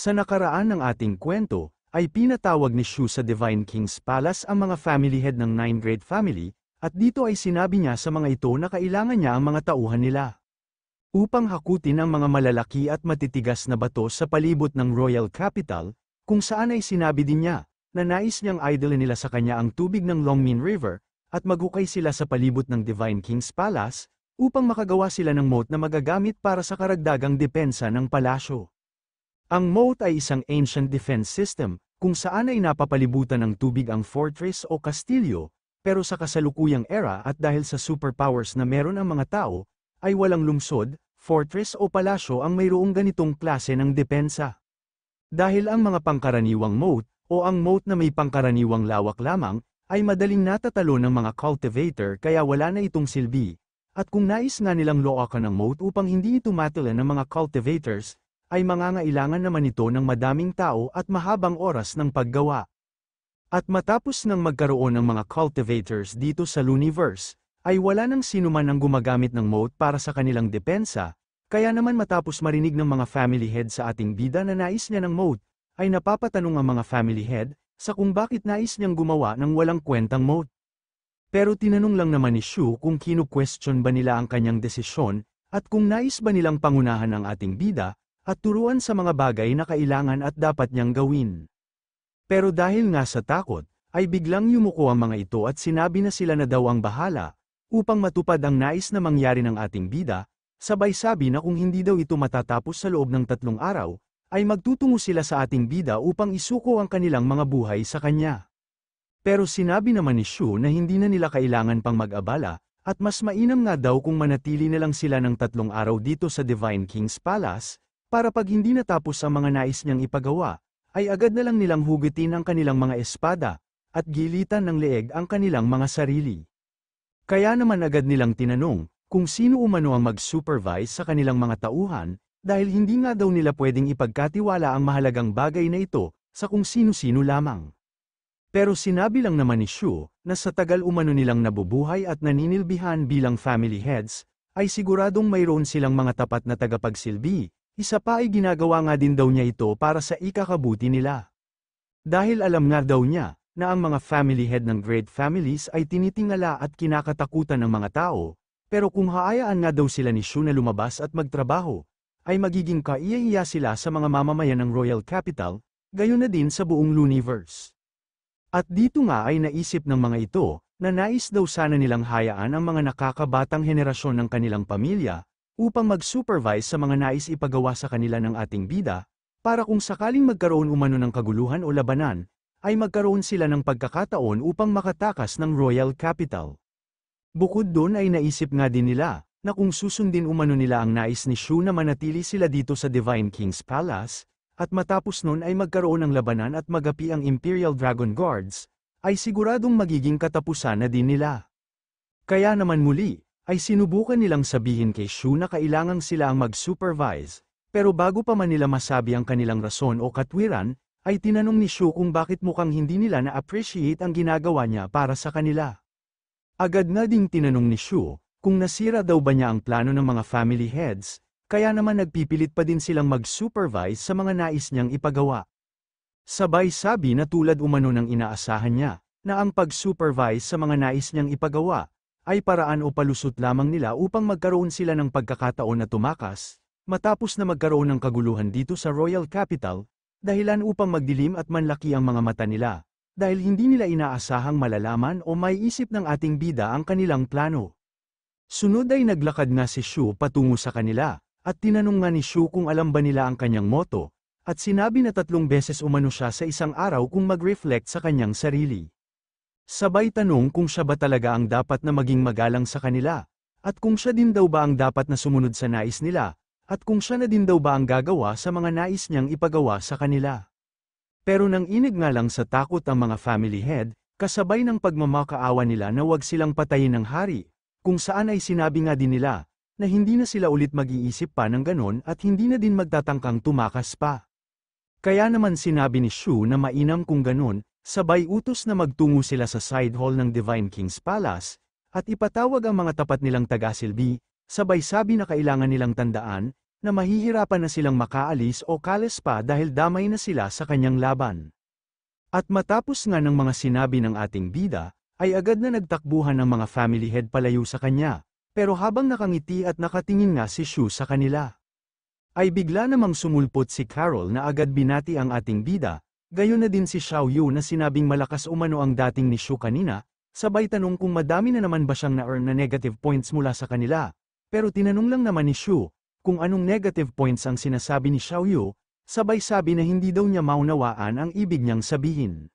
Sa nakaraan ng ating kwento, ay pinatawag ni Shu sa Divine King's Palace ang mga family head ng Nine Great Family, at dito ay sinabi niya sa mga ito na kailangan niya ang mga tauhan nila upang hakutin ang mga malalaki at matitigas na bato sa palibot ng Royal Capital, kung saan ay sinabi din niya na nais niyang idolin nila sa kanya ang tubig ng Longmin River, at maghukay sila sa palibot ng Divine King's Palace, upang makagawa sila ng moat na magagamit para sa karagdagang depensa ng palasyo. Ang moat ay isang ancient defense system, kung saan ay napapalibutan ng tubig ang fortress o kastilyo, pero sa kasalukuyang era at dahil sa superpowers na meron ang mga tao, ay walang lungsod, fortress o palasyo ang mayroong ganitong klase ng depensa. Dahil ang mga pangkaraniwang moat, o ang moat na may pangkaraniwang lawak lamang, ay madaling natatalo ng mga cultivator kaya wala na itong silbi. At kung nais nga nilang lookan ng moat upang hindi ito matulan ng mga cultivators, ay mangangailangan naman ito ng madaming tao at mahabang oras ng paggawa. At matapos ng magkaroon ng mga cultivators dito sa Luniverse, ay wala nang sinuman ang gumagamit ng moat para sa kanilang depensa, kaya naman matapos marinig ng mga family head sa ating bida na nais niya ng moat, ay napapatanong ang mga family head sa kung bakit nais niyang gumawa ng walang kwentang moat. Pero tinanong lang naman ni Shu kung kinu-question ba nila ang kanyang desisyon, at kung nais ba nilang pangunahan ang ating bida, at turuan sa mga bagay na kailangan at dapat niyang gawin. Pero dahil nga sa takot, ay biglang yumuko ang mga ito at sinabi na sila na daw ang bahala, upang matupad ang nais na mangyari ng ating bida, sabay sabi na kung hindi daw ito matatapos sa loob ng 3 araw, ay magtutungo sila sa ating bida upang isuko ang kanilang mga buhay sa kanya. Pero sinabi naman ni Shu na hindi na nila kailangan pang mag-abala, at mas mainam nga daw kung manatili na lang sila ng 3 araw dito sa Divine King's Palace, para pag hindi natapos ang mga nais niyang ipagawa, ay agad na lang nilang hugutin ang kanilang mga espada, at gilitan ng leeg ang kanilang mga sarili. Kaya naman agad nilang tinanong, kung sino umano ang mag-supervise sa kanilang mga tauhan, dahil hindi nga daw nila pwedeng ipagkatiwala ang mahalagang bagay na ito, sa kung sino-sino lamang. Pero sinabi lang naman ni Shu, na sa tagal umano nilang nabubuhay at naninilbihan bilang family heads, ay siguradong mayroon silang mga tapat na tagapagsilbi. Isa pa ay ginagawa nga din daw niya ito para sa ikakabuti nila. Dahil alam nga daw niya, na ang mga family head ng great families ay tinitingala at kinakatakutan ng mga tao, pero kung haayaan nga daw sila ni Shu na lumabas at magtrabaho, ay magiging kaiya-iya sila sa mga mamamayan ng Royal Capital, gayon na din sa buong Luniverse. At dito nga ay naisip ng mga ito, na nais daw sana nilang hayaan ang mga nakakabatang henerasyon ng kanilang pamilya, upang mag-supervise sa mga nais ipagawa sa kanila ng ating bida, para kung sakaling magkaroon umano ng kaguluhan o labanan, ay magkaroon sila ng pagkakataon upang makatakas ng Royal Capital. Bukod doon ay naisip nga din nila, na kung susundin umano nila ang nais ni Shu na manatili sila dito sa Divine King's Palace, at matapos nun ay magkaroon ng labanan at magapi ang Imperial Dragon Guards, ay siguradong magiging katapusan na din nila. Kaya naman muli, ay sinubukan nilang sabihin kay Shu na kailangang sila ang mag-supervise, pero bago pa man nila masabi ang kanilang rason o katwiran, ay tinanong ni Shu kung bakit mukhang hindi nila na-appreciate ang ginagawa niya para sa kanila. Agad nga ding tinanong ni Shu, kung nasira daw ba niya ang plano ng mga family heads, kaya naman nagpipilit pa din silang mag-supervise sa mga nais niyang ipagawa. Sabay sabi na tulad umano ng inaasahan niya, na ang pag-supervise sa mga nais niyang ipagawa, ay paraan o palusot lamang nila upang magkaroon sila ng pagkakataon na tumakas, matapos na magkaroon ng kaguluhan dito sa Royal Capital, dahilan upang magdilim at manlaki ang mga mata nila, dahil hindi nila inaasahang malalaman o maiisip ng ating bida ang kanilang plano. Sunod ay naglakad nga si Shu patungo sa kanila, at tinanong nga ni Shu kung alam ba nila ang kanyang motto, at sinabi na 3 beses umano siya sa isang araw kung mag-reflect sa kanyang sarili. Sabay tanong kung siya ba talaga ang dapat na maging magalang sa kanila, at kung siya din daw ba ang dapat na sumunod sa nais nila, at kung siya na din daw ba ang gagawa sa mga nais niyang ipagawa sa kanila. Pero nang inig nga lang sa takot ang mga family head, kasabay ng pagmamakaawa nila na wag silang patayin ng hari, kung saan ay sinabi nga din nila, na hindi na sila ulit mag-iisip pa ng ganon at hindi na din magtatangkang tumakas pa. Kaya naman sinabi ni Shu na mainam kung ganon, sabay utos na magtungo sila sa side hall ng Divine King's Palace, at ipatawag ang mga tapat nilang tagasilbi, sabay sabi na kailangan nilang tandaan, na mahihirapan na silang makaalis o kalis pa dahil damay na sila sa kanyang laban. At matapos nga ng mga sinabi ng ating bida, ay agad na nagtakbuhan ang mga family head palayo sa kanya, pero habang nakangiti at nakatingin nga si Shu sa kanila, ay bigla namang sumulpot si Carol na agad binati ang ating bida, gayon na din si Xiao Yu na sinabing malakas umano ang dating ni Shu kanina, sabay tanong kung madami na naman ba siyang na-earn na negative points mula sa kanila, pero tinanong lang naman ni Shu, kung anong negative points ang sinasabi ni Xiao Yu, sabay sabi na hindi daw niya maunawaan ang ibig niyang sabihin.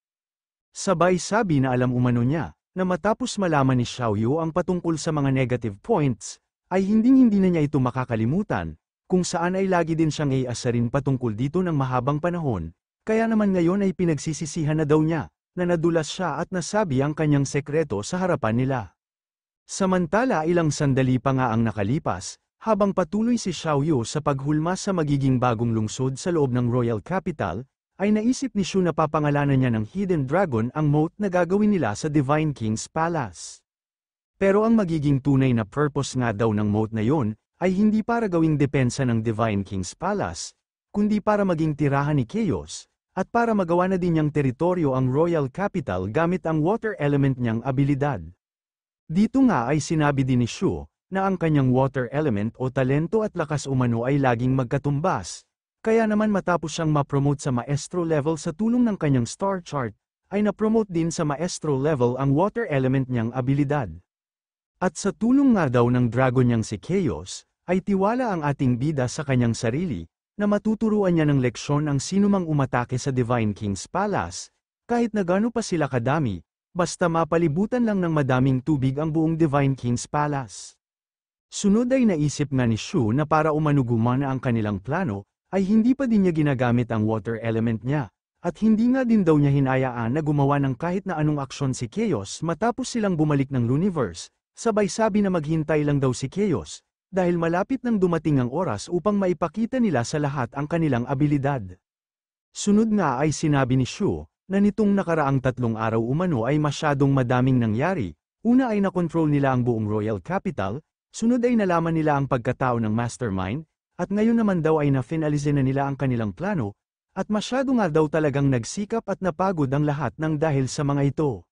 Sabay sabi na alam umano niya, na matapos malaman ni Xiao Yu ang patungkol sa mga negative points, ay hindi na niya ito makakalimutan, kung saan ay lagi din siyang iasarin patungkol dito ng mahabang panahon, kaya naman ngayon ay pinagsisisihan na daw niya, na nadulas siya at nasabi ang kanyang sekreto sa harapan nila. Samantala ilang sandali pa nga ang nakalipas, habang patuloy si Xiao Yu sa paghulma sa magiging bagong lungsod sa loob ng Royal Capital, ay naisip ni Shu na papangalanan niya ng Hidden Dragon ang moat na gagawin nila sa Divine King's Palace. Pero ang magiging tunay na purpose nga daw ng moat na yon, ay hindi para gawing depensa ng Divine King's Palace, kundi para maging tirahan ni Chaos, at para magawa na din niyang teritoryo ang Royal Capital gamit ang water element niyang abilidad. Dito nga ay sinabi din ni Shu, na ang kanyang water element o talento at lakas umano ay laging magkatumbas, kaya naman matapos siyang ma-promote sa maestro level sa tulong ng kanyang star chart, ay na-promote din sa maestro level ang water element niyang abilidad. At sa tulong nga daw ng dragon niyang si Chaos, ay tiwala ang ating bida sa kanyang sarili, na matuturuan niya ng leksyon ang sinumang umatake sa Divine King's Palace, kahit na gaano pa sila kadami, basta mapalibutan lang ng madaming tubig ang buong Divine King's Palace. Sunod ay naisip nga ni Shu na para umanugumana ang kanilang plano, ay hindi pa din niya ginagamit ang water element niya, at hindi nga din daw niya hinayaan na gumawa ng kahit na anong aksyon si Chaos matapos silang bumalik ng Luniverse, sabay sabi na maghintay lang daw si Chaos, dahil malapit nang dumating ang oras upang maipakita nila sa lahat ang kanilang abilidad. Sunod nga ay sinabi ni Shu, na nitong nakaraang 3 araw umano ay masyadong madaming nangyari, una ay nakontrol nila ang buong Royal Capital, sunod ay nalaman nila ang pagkatao ng Mastermind, at ngayon naman daw ay na-finalize na nila ang kanilang plano, at masyado nga daw talagang nagsikap at napagod ang lahat ng dahil sa mga ito.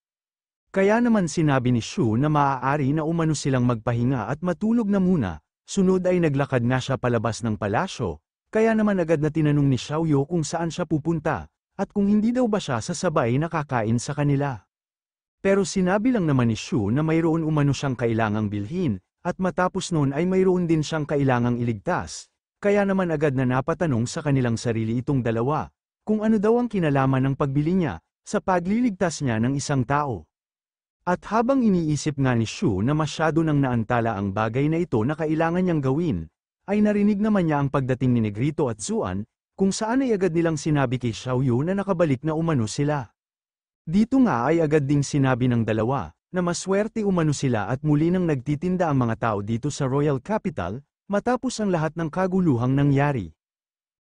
Kaya naman sinabi ni Shu na maaari na umano silang magpahinga at matulog na muna, sunod ay naglakad nga siya palabas ng palasyo, kaya naman agad na tinanong ni Xiao Yu kung saan siya pupunta, at kung hindi daw ba siya sasabay na kakain sa kanila. Pero sinabi lang naman ni Shu na mayroon umano siyang kailangang bilhin, at matapos noon ay mayroon din siyang kailangang iligtas, kaya naman agad na napatanong sa kanilang sarili itong dalawa, kung ano daw ang kinalaman ng pagbili niya, sa pagliligtas niya ng isang tao. At habang iniisip nga ni Shu na masyado nang naantala ang bagay na ito na kailangan niyang gawin, ay narinig naman niya ang pagdating ni Negrito at Zuan, kung saan ay agad nilang sinabi kay Xiao Yu na nakabalik na umano sila. Dito nga ay agad ding sinabi ng dalawa, na maswerte umano sila at muli nang nagtitinda ang mga tao dito sa Royal Capital, matapos ang lahat ng kaguluhang nangyari.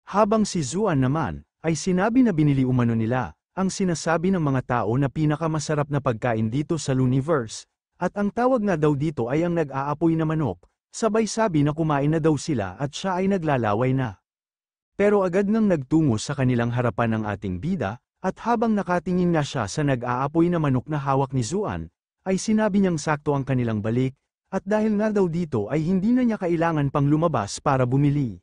Habang si Zuan naman, ay sinabi na binili umano nila, ang sinasabi ng mga tao na pinakamasarap na pagkain dito sa Luniverse, at ang tawag nga daw dito ay ang nag-aapoy na manok, sabay sabi na kumain na daw sila at siya ay naglalaway na. Pero agad ngang nagtungo sa kanilang harapan ng ating bida, at habang nakatingin nga siya sa nag-aapoy na manok na hawak ni Zuan, ay sinabi niyang sakto ang kanilang balik, at dahil nga daw dito ay hindi na niya kailangan pang lumabas para bumili.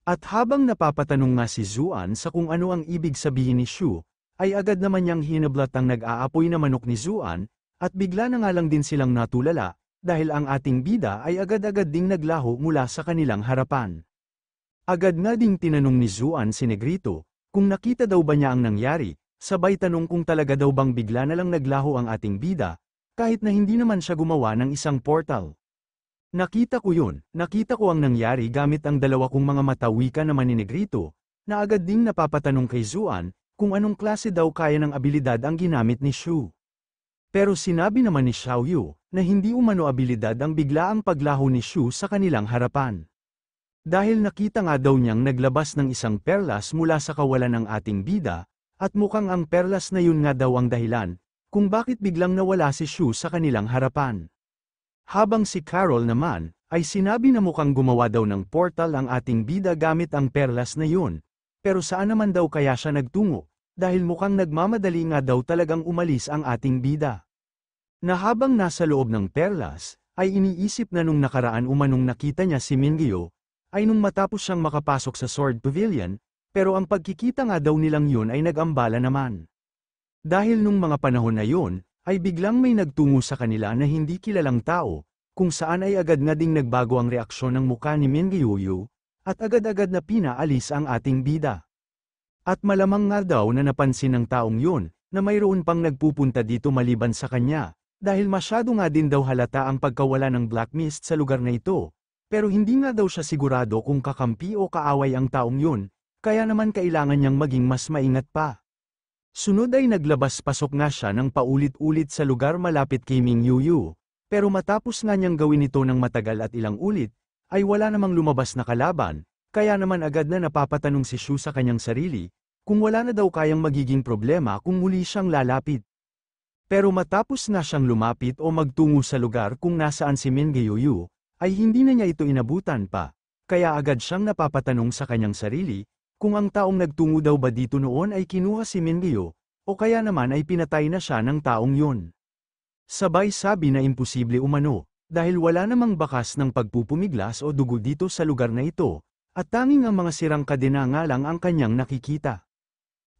At habang napapatanong nga si Zuan sa kung ano ang ibig sabihin ni Shu, ay agad naman niyang hinablat ang nag-aapoy na manok ni Zuan, at bigla na nga lang din silang natulala, dahil ang ating bida ay agad-agad ding naglaho mula sa kanilang harapan. Agad nga ding tinanong ni Zuan si Negrito, kung nakita daw ba niya ang nangyari, sabay tanong kung talaga daw bang bigla na lang naglaho ang ating bida, kahit na hindi naman siya gumawa ng isang portal. Nakita ko yun, nakita ko ang nangyari gamit ang dalawa kong mga mata, wika naman ni Negrito, na agad ding napapatanong kay Zuan, kung anong klase daw kaya ng abilidad ang ginamit ni Shu. Pero sinabi naman ni Xiao Yu, na hindi umano abilidad ang biglaang paglaho ni Shu sa kanilang harapan. Dahil nakita nga daw niyang naglabas ng isang perlas mula sa kawalan ng ating bida, at mukhang ang perlas na yun nga daw ang dahilan, kung bakit biglang nawala si Shu sa kanilang harapan. Habang si Carol naman, ay sinabi na mukhang gumawa daw ng portal ang ating bida gamit ang perlas na yun. Pero saan naman daw kaya siya nagtungo, dahil mukhang nagmamadali nga daw talagang umalis ang ating bida. Na habang nasa loob ng perlas, ay iniisip na nung nakaraan umanong nakita niya si Mingyu, ay nung matapos siyang makapasok sa Sword Pavilion, pero ang pagkikita nga daw nilang yun ay nag-ambala naman. Dahil nung mga panahon na yun, ay biglang may nagtungo sa kanila na hindi kilalang tao, kung saan ay agad nga ding nagbago ang reaksyon ng mukha ni Mingyu, at agad-agad na pinaalis ang ating bida. At malamang nga daw na napansin ng taong yun, na mayroon pang nagpupunta dito maliban sa kanya. Dahil masyado nga din daw halata ang pagkawala ng Black Mist sa lugar na ito, pero hindi nga daw siya sigurado kung kakampi o kaaway ang taong yun, kaya naman kailangan niyang maging mas maingat pa. Sunod ay naglabas-pasok nga siya ng paulit-ulit sa lugar malapit kay Mingyu, pero matapos nga niyang gawin ito ng matagal at ilang ulit, ay wala namang lumabas na kalaban, kaya naman agad na napapatanong si Shu sa kanyang sarili, kung wala na daw kayang magiging problema kung muli siyang lalapit. Pero matapos nga siyang lumapit o magtungo sa lugar kung nasaan si Mingyu, ay hindi na niya ito inabutan pa, kaya agad siyang napapatanong sa kanyang sarili, kung ang taong nagtungo daw ba dito noon ay kinuha si Mingyu, o kaya naman ay pinatay na siya ng taong yun. Sabay sabi na imposible umano, dahil wala namang bakas ng pagpupumiglas o dugo dito sa lugar na ito, at tanging ang mga sirang kadena nga lang ang kanyang nakikita.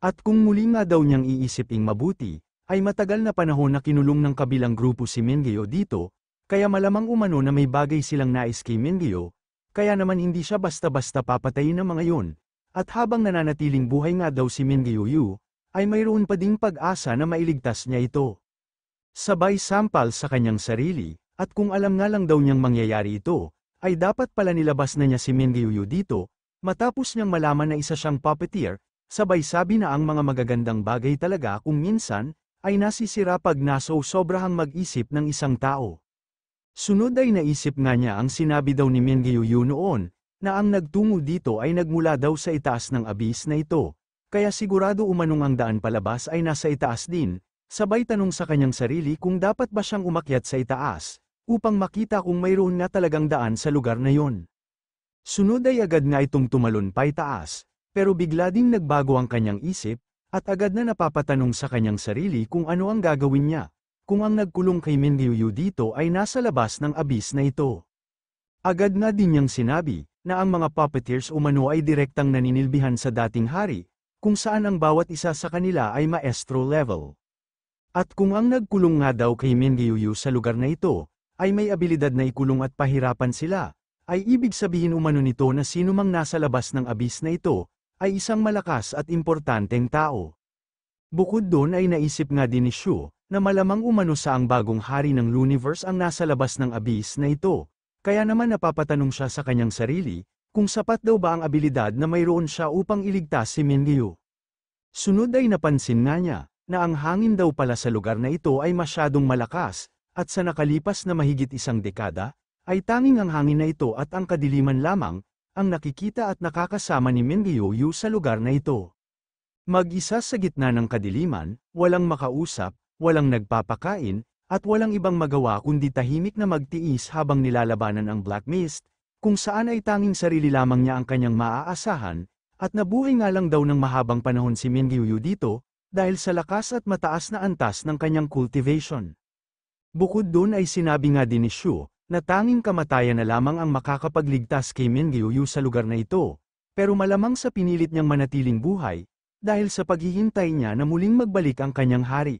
At kung muli nga daw niyang iisiping mabuti, ay matagal na panahon na kinulong ng kabilang grupo si Mingyu dito, kaya malamang umano na may bagay silang nais kay Mingyu, kaya naman hindi siya basta-basta papatayin ng mga yun, at habang nananatiling buhay nga daw si Mingyu, ay mayroon pa ding pag-asa na mailigtas niya ito. Sabay sampal sa kanyang sarili, at kung alam nga lang daw niyang mangyayari ito, ay dapat pala nilabas na niya si Mingyu dito, matapos niyang malaman na isa siyang puppeteer, sabay sabi na ang mga magagandang bagay talaga kung minsan, ay nasisira pag sobrahang mag-isip ng isang tao. Sunod ay naisip nga niya ang sinabi daw ni Mingyu noon, na ang nagtungo dito ay nagmula daw sa itaas ng abyss na ito, kaya sigurado umanong ang daan palabas ay nasa itaas din, sabay tanong sa kanyang sarili kung dapat ba siyang umakyat sa itaas, upang makita kung mayroon nga talagang daan sa lugar na yon. Sunod ay agad nga itong tumalon pa itaas, pero bigla ding nagbago ang kanyang isip, at agad na napapatanong sa kanyang sarili kung ano ang gagawin niya, kung ang nagkulong kay Mingyu dito ay nasa labas ng abyss na ito. Agad nga din niyang sinabi, na ang mga puppeteers umano ay direktang naninilbihan sa dating hari, kung saan ang bawat isa sa kanila ay maestro level. At kung ang nagkulong nga daw kay Mingyu sa lugar na ito, ay may abilidad na ikulong at pahirapan sila, ay ibig sabihin umano nito na sino mang nasa labas ng abyss na ito, ay isang malakas at importanteng tao. Bukod doon ay naisip nga din ni Shu, na malamang umano sa ang bagong hari ng Luniverse ang nasa labas ng abyss na ito, kaya naman napapatanong siya sa kanyang sarili, kung sapat daw ba ang abilidad na mayroon siya upang iligtas si Mingyu. Sunod ay napansin nga niya, na ang hangin daw pala sa lugar na ito ay masyadong malakas, at sa nakalipas na mahigit isang dekada, ay tanging ang hangin na ito at ang kadiliman lamang, ang nakikita at nakakasama ni Mingyu sa lugar na ito. Mag-isa sa gitna ng kadiliman, walang makausap, walang nagpapakain, at walang ibang magawa kundi tahimik na magtiis habang nilalabanan ang Black Mist, kung saan ay tanging sarili lamang niya ang kanyang maaasahan, at nabuhay nga lang daw ng mahabang panahon si Mingyu dito, dahil sa lakas at mataas na antas ng kanyang cultivation. Bukod doon ay sinabi nga din ni Shu, na tanging kamatayan na lamang ang makakapagligtas kay Mingyu sa lugar na ito, pero malamang sa pinilit niyang manatiling buhay, dahil sa paghihintay niya na muling magbalik ang kanyang hari.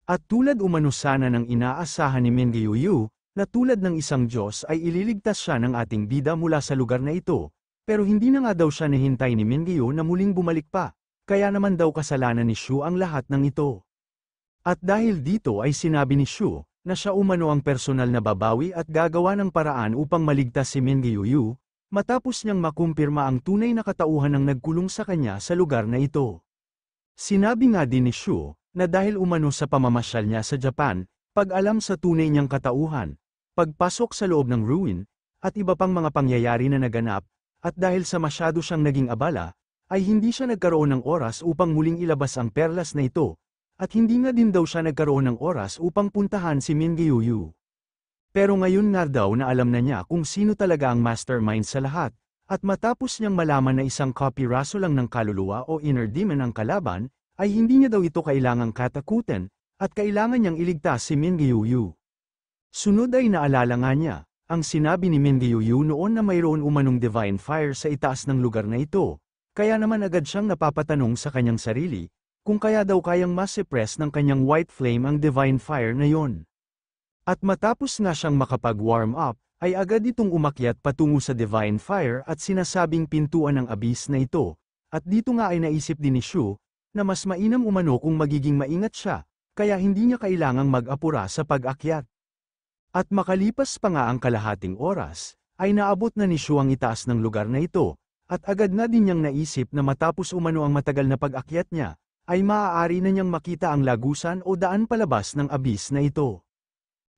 At tulad umano sana ng inaasahan ni Mingyu, na tulad ng isang Diyos ay ililigtas siya ng ating bida mula sa lugar na ito, pero hindi na nga daw siya nahintay ni Mingyu na muling bumalik pa, kaya naman daw kasalanan ni Shu ang lahat ng ito. At dahil dito ay sinabi ni Shu, na siya umano ang personal na babawi at gagawa ng paraan upang maligtas si Mingyu, matapos niyang makumpirma ang tunay na katauhan ng nagkulong sa kanya sa lugar na ito. Sinabi nga din ni Shu, na dahil umano sa pamamasyal niya sa Japan, pag-alam sa tunay niyang katauhan, pagpasok sa loob ng ruin, at iba pang mga pangyayari na naganap, at dahil sa masyado siyang naging abala, ay hindi siya nagkaroon ng oras upang muling ilabas ang perlas na ito, at hindi nga din daw siya nagkaroon ng oras upang puntahan si Mingyu. Pero ngayon nga daw na alam na niya kung sino talaga ang mastermind sa lahat, at matapos niyang malaman na isang kopiraso lang ng kaluluwa o inner demon ang kalaban, ay hindi niya daw ito kailangang katakutin, at kailangan niyang iligtas si Min Gyuyu. Sunod ay naalala nga niya, ang sinabi ni Min Gyuyu noon na mayroon umanong divine fire sa itaas ng lugar na ito, kaya naman agad siyang napapatanong sa kanyang sarili, kung kaya daw kayang ma-suppress ng kanyang white flame ang divine fire na yon. At matapos nga siyang makapag-warm up, ay agad itong umakyat patungo sa divine fire at sinasabing pintuan ng abyss na ito, at dito nga ay naisip din ni Shu, na mas mainam umano kung magiging maingat siya, kaya hindi niya kailangang mag-apura sa pag-akyat. At makalipas pa nga ang kalahating oras, ay naabot na ni Shu ang itaas ng lugar na ito, at agad na din niyang naisip na matapos umano ang matagal na pag-akyat niya, ay maaari na niyang makita ang lagusan o daan palabas ng abyss na ito.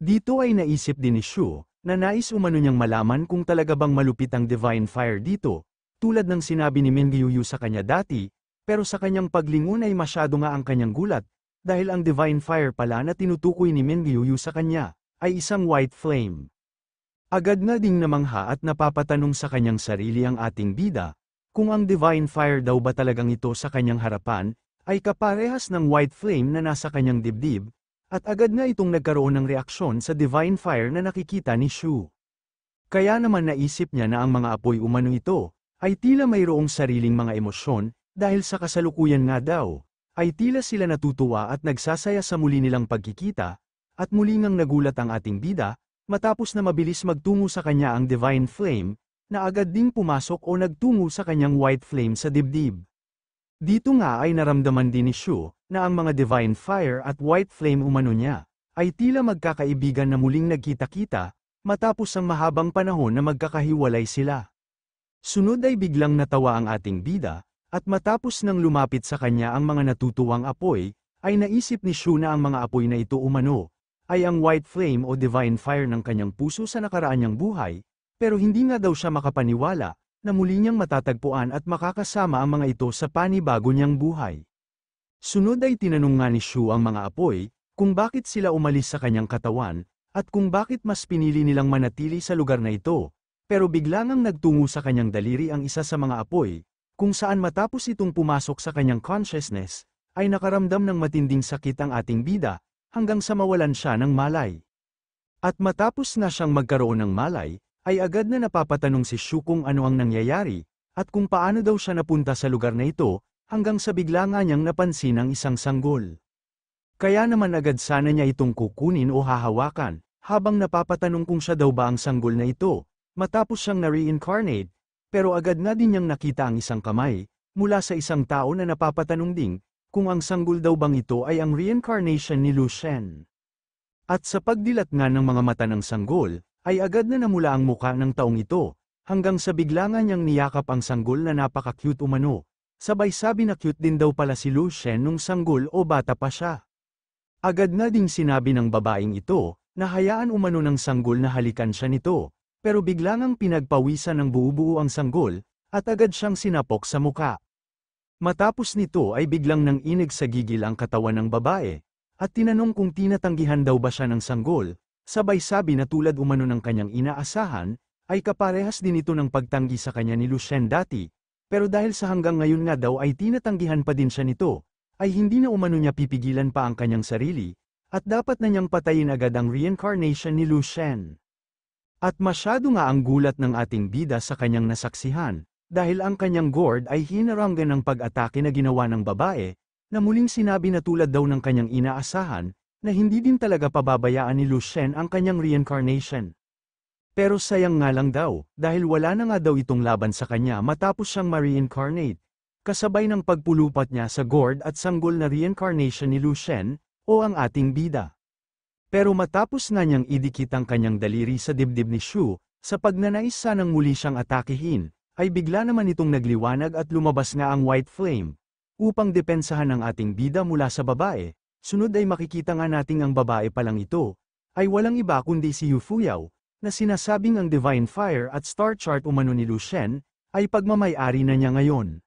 Dito ay naisip din ni Shu, na nais umano niyang malaman kung talaga bang malupit ang divine fire dito, tulad ng sinabi ni Min Gyuyu sa kanya dati, pero sa kanyang paglingon ay masyado nga ang kanyang gulat, dahil ang divine fire pala na tinutukoy ni Min Gyuyu sa kanya, ay isang white flame. Agad na ding namangha at napapatanong sa kanyang sarili ang ating bida, kung ang divine fire daw ba talagang ito sa kanyang harapan, ay kaparehas ng white flame na nasa kanyang dibdib, at agad na itong nagkaroon ng reaksyon sa divine fire na nakikita ni Shu. Kaya naman naisip niya na ang mga apoy umano ito, ay tila mayroong sariling mga emosyon, dahil sa kasalukuyan nga daw, ay tila sila natutuwa at nagsasaya sa muli nilang pagkikita, at muli ngang nagulat ang ating bida, matapos na mabilis magtungo sa kanya ang divine flame, na agad ding pumasok o nagtungo sa kanyang white flame sa dibdib. Dito nga ay naramdaman din ni Shu, na ang mga divine fire at white flame umano niya, ay tila magkakaibigan na muling nagkita-kita, matapos ang mahabang panahon na magkakahiwalay sila. Sunod ay biglang natawa ang ating bida, at matapos nang lumapit sa kanya ang mga natutuwang apoy, ay naisip ni Shu na ang mga apoy na ito umano, ay ang white flame o divine fire ng kanyang puso sa nakaraan niyang buhay, pero hindi nga daw siya makapaniwala, na muli niyang matatagpuan at makakasama ang mga ito sa panibago niyang buhay. Sunod ay tinanong nga ni Shu ang mga apoy, kung bakit sila umalis sa kanyang katawan, at kung bakit mas pinili nilang manatili sa lugar na ito, pero bigla ngang nagtungo sa kanyang daliri ang isa sa mga apoy, kung saan matapos itong pumasok sa kanyang consciousness, ay nakaramdam ng matinding sakit ang ating bida, hanggang sa mawalan siya ng malay. At matapos na siyang magkaroon ng malay, ay agad na napapatanong si Shu kung ano ang nangyayari, at kung paano daw siya napunta sa lugar na ito, hanggang sa bigla nga niyang napansin ang isang sanggol. Kaya naman agad sana niya itong kukunin o hahawakan, habang napapatanong kung siya daw ba ang sanggol na ito, matapos siyang na-reincarnate, pero agad na din niyang nakita ang isang kamay, mula sa isang tao na napapatanong ding, kung ang sanggol daw bang ito ay ang reincarnation ni Lu Shen. At sa pagdilat nga ng mga mata ng sanggol, ay agad na namula ang muka ng taong ito, hanggang sa bigla nga niyang niyakap ang sanggol na napaka-cute umano. Sabay sabi na cute din daw pala si Lu Shen nung sanggol o bata pa siya. Agad na ding sinabi ng babaeng ito, na hayaan umano ng sanggol na halikan siya nito, pero bigla ngang pinagpawisan ng buo-buo ang sanggol, at agad siyang sinapok sa muka. Matapos nito ay biglang nang inig sa gigil ang katawan ng babae, at tinanong kung tinatanggihan daw ba siya ng sanggol, sabay sabi na tulad umano ng kanyang inaasahan, ay kaparehas din ito ng pagtanggi sa kanya ni Lu Shen dati. Pero dahil sa hanggang ngayon nga daw ay tinatanggihan pa din siya nito, ay hindi na umano niya pipigilan pa ang kanyang sarili, at dapat na niyang patayin agad ang reincarnation ni Lu Shen. At masyado nga ang gulat ng ating bida sa kanyang nasaksihan, dahil ang kanyang gourd ay hinaranggan ng pag-atake na ginawa ng babae, na muling sinabi na tulad daw ng kanyang inaasahan, na hindi din talaga pababayaan ni Lu Shen ang kanyang reincarnation. Pero sayang nga lang daw, dahil wala na nga daw itong laban sa kanya matapos siyang ma-reincarnate, kasabay ng pagpulupat niya sa gourd at sanggol na reincarnation ni Lu Shen, o ang ating bida. Pero matapos nga niyang idikit ang kanyang daliri sa dibdib ni Shu, sa pagnanais sanang muli siyang atakihin, ay bigla naman itong nagliwanag at lumabas nga ang white flame, upang depensahan ang ating bida mula sa babae. Sunod ay makikita nga nating ang babae palang ito, ay walang iba kundi si Yu Fuyao, na sinasabing ang Divine Fire at Star Chart umano ni Lu Shen, ay pagmamay-ari na niya ngayon.